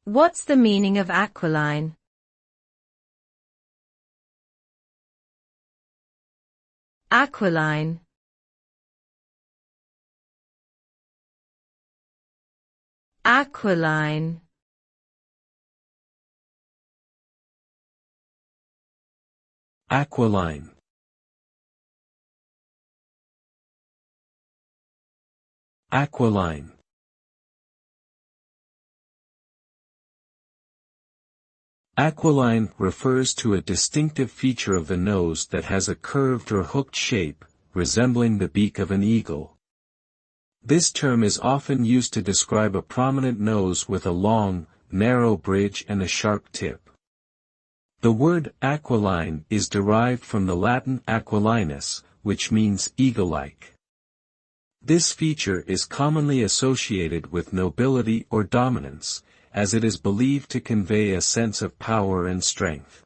What's the meaning of aquiline? Aquiline. Aquiline. Aquiline. Aquiline. Aquiline refers to a distinctive feature of the nose that has a curved or hooked shape, resembling the beak of an eagle. This term is often used to describe a prominent nose with a long, narrow bridge and a sharp tip. The word aquiline is derived from the Latin aquilinus, which means eagle-like. This feature is commonly associated with nobility or dominance, as it is believed to convey a sense of power and strength.